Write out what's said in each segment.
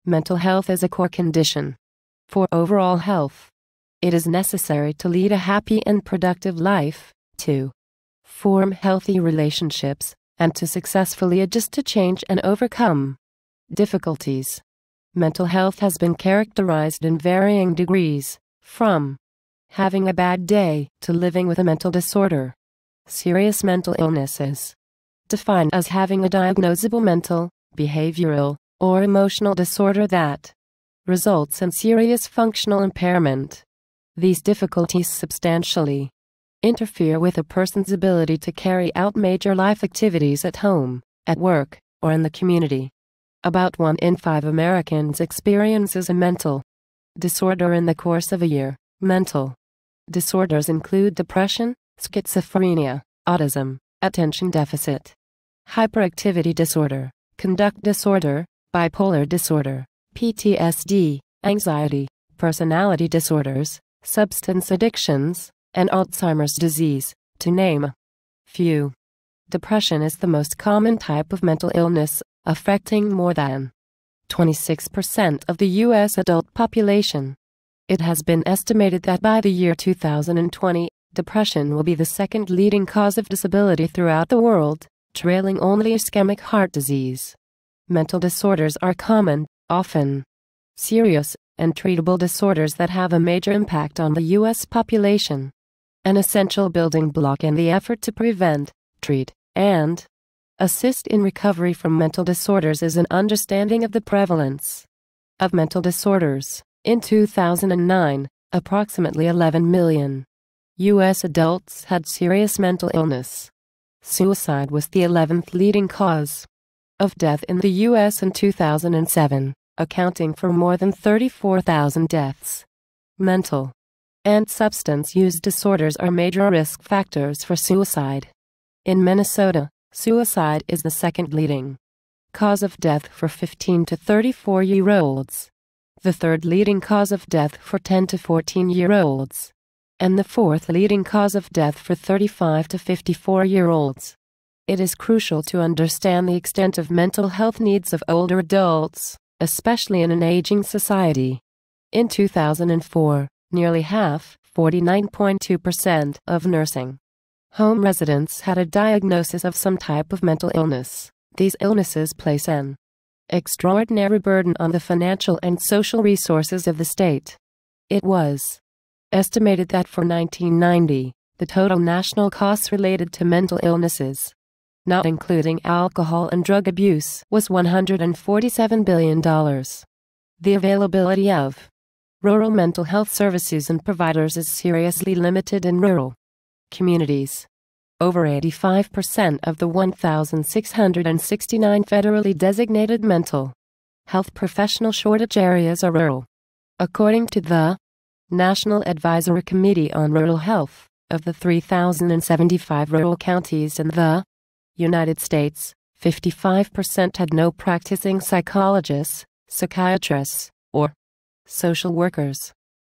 Mental health is a core condition for overall health. It is necessary to lead a happy and productive life, to form healthy relationships, and to successfully adjust to change and overcome difficulties. Mental health has been characterized in varying degrees, from having a bad day to living with a mental disorder. Serious mental illness is defined as having a diagnosable mental, behavioral, or emotional disorder that results in serious functional impairment. These difficulties substantially interfere with a person's ability to carry out major life activities at home, at work, or in the community. About 1 in 5 Americans experiences a mental disorder in the course of a year. Mental disorders include depression, schizophrenia, autism, attention deficit, hyperactivity disorder, conduct disorder, bipolar disorder, PTSD, anxiety, personality disorders, substance addictions, and Alzheimer's disease, to name a few. Depression is the most common type of mental illness, affecting more than 26% of the U.S. adult population. It has been estimated that by the year 2020, depression will be the second leading cause of disability throughout the world, trailing only ischemic heart disease. Mental disorders are common, often serious, and treatable disorders that have a major impact on the U.S. population. An essential building block in the effort to prevent, treat, and assist in recovery from mental disorders is an understanding of the prevalence of mental disorders. In 2009, approximately 11 million U.S. adults had serious mental illness. Suicide was the 11th leading cause of death in the U.S. in 2007, accounting for more than 34,000 deaths. Mental and substance use disorders are major risk factors for suicide. In Minnesota, suicide is the second leading cause of death for 15 to 34-year-olds, the third leading cause of death for 10 to 14-year-olds, and the fourth leading cause of death for 35 to 54-year-olds. It is crucial to understand the extent of mental health needs of older adults, especially in an aging society. In 2004, nearly half, 49.2%, of nursing home residents had a diagnosis of some type of mental illness. These illnesses place an extraordinary burden on the financial and social resources of the state. It was estimated that for 1990, the total national costs related to mental illnesses, not including alcohol and drug abuse, was $147 billion. The availability of rural mental health services and providers is seriously limited in rural communities. Over 85% of the 1,669 federally designated mental health professional shortage areas are rural. According to the National Advisory Committee on Rural Health, of the 3,075 rural counties in the United States, 55% had no practicing psychologists, psychiatrists, or social workers.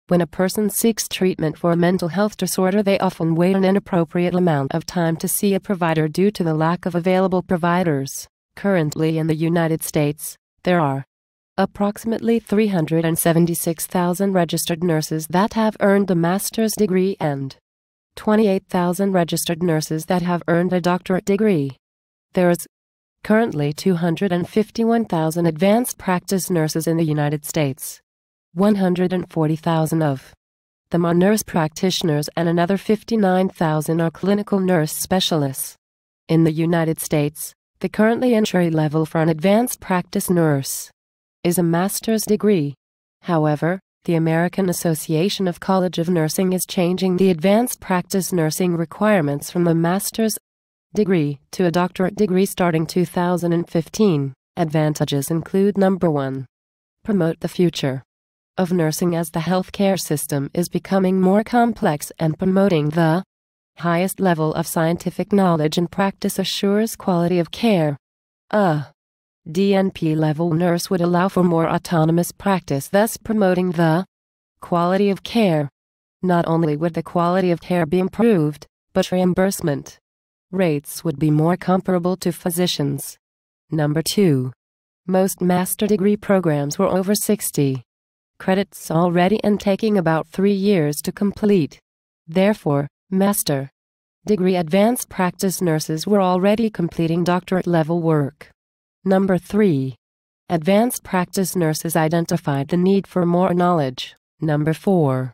When a person seeks treatment for a mental health disorder, they often wait an inappropriate amount of time to see a provider due to the lack of available providers. Currently in the United States, there are approximately 376,000 registered nurses that have earned a master's degree and 28,000 registered nurses that have earned a doctorate degree. There is currently 251,000 advanced practice nurses in the United States. 140,000 of them are nurse practitioners and another 59,000 are clinical nurse specialists. In the United States, the currently entry level for an advanced practice nurse is a master's degree. However, the American Association of College of Nursing is changing the advanced practice nursing requirements from a master's degree to a doctorate degree starting 2015. Advantages include: number 1. Promote the future of nursing as the healthcare system is becoming more complex and promoting the highest level of scientific knowledge and practice assures quality of care. A DNP level nurse would allow for more autonomous practice, thus promoting the quality of care. Not only would the quality of care be improved, but reimbursement rates would be more comparable to physicians. Number 2. Most master degree programs were over 60 credits already and taking about 3 years to complete. Therefore, master degree advanced practice nurses were already completing doctorate level work. Number 3. Advanced practice nurses identified the need for more knowledge. Number 4.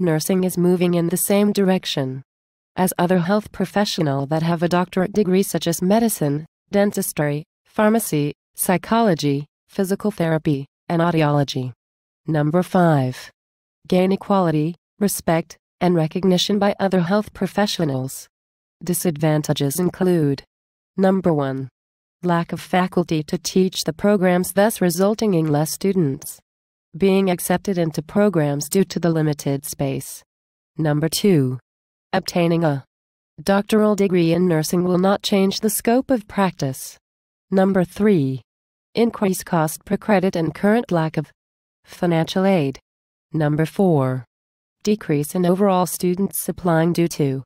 Nursing is moving in the same direction as other health professionals that have a doctorate degree such as medicine, dentistry, pharmacy, psychology, physical therapy, and audiology. Number 5. Gain equality, respect, and recognition by other health professionals. Disadvantages include: Number 1. Lack of faculty to teach the programs, thus resulting in less students being accepted into programs due to the limited space. Number 2. Obtaining a doctoral degree in nursing will not change the scope of practice. Number 3. Increased cost per credit and current lack of financial aid. Number 4. Decrease in overall student supply due to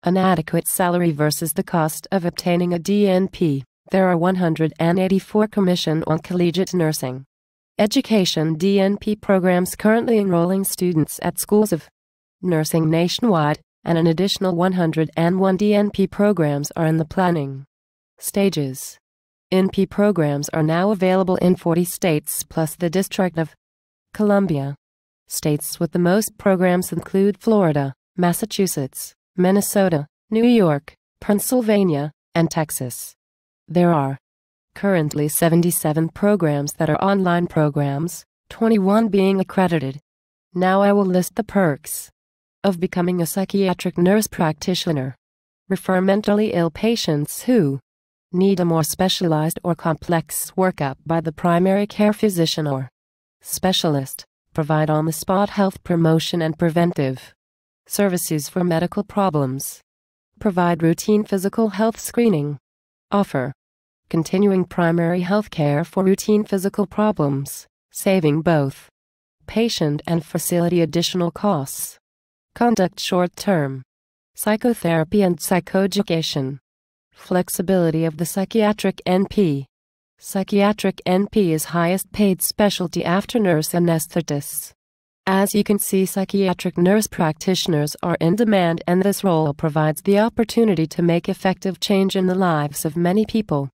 inadequate salary versus the cost of obtaining a DNP. There are 184 Commission on Collegiate Nursing Education DNP programs currently enrolling students at schools of nursing nationwide, and an additional 101 DNP programs are in the planning stages. NP programs are now available in 40 states plus the District of Columbia. States with the most programs include Florida, Massachusetts, Minnesota, New York, Pennsylvania, and Texas. There are currently 77 programs that are online programs, 21 being accredited. Now I will list the perks of becoming a psychiatric nurse practitioner. Refer mentally ill patients who need a more specialized or complex workup by the primary care physician or specialist. Provide on-the-spot health promotion and preventive services for medical problems. Provide routine physical health screening. Offer continuing primary health care for routine physical problems, saving both patient and facility additional costs. Conduct short-term psychotherapy and psychoeducation. Flexibility of the Psychiatric NP. Psychiatric NP is highest paid specialty after nurse anesthetists. As you can see, psychiatric nurse practitioners are in demand, and this role provides the opportunity to make effective change in the lives of many people.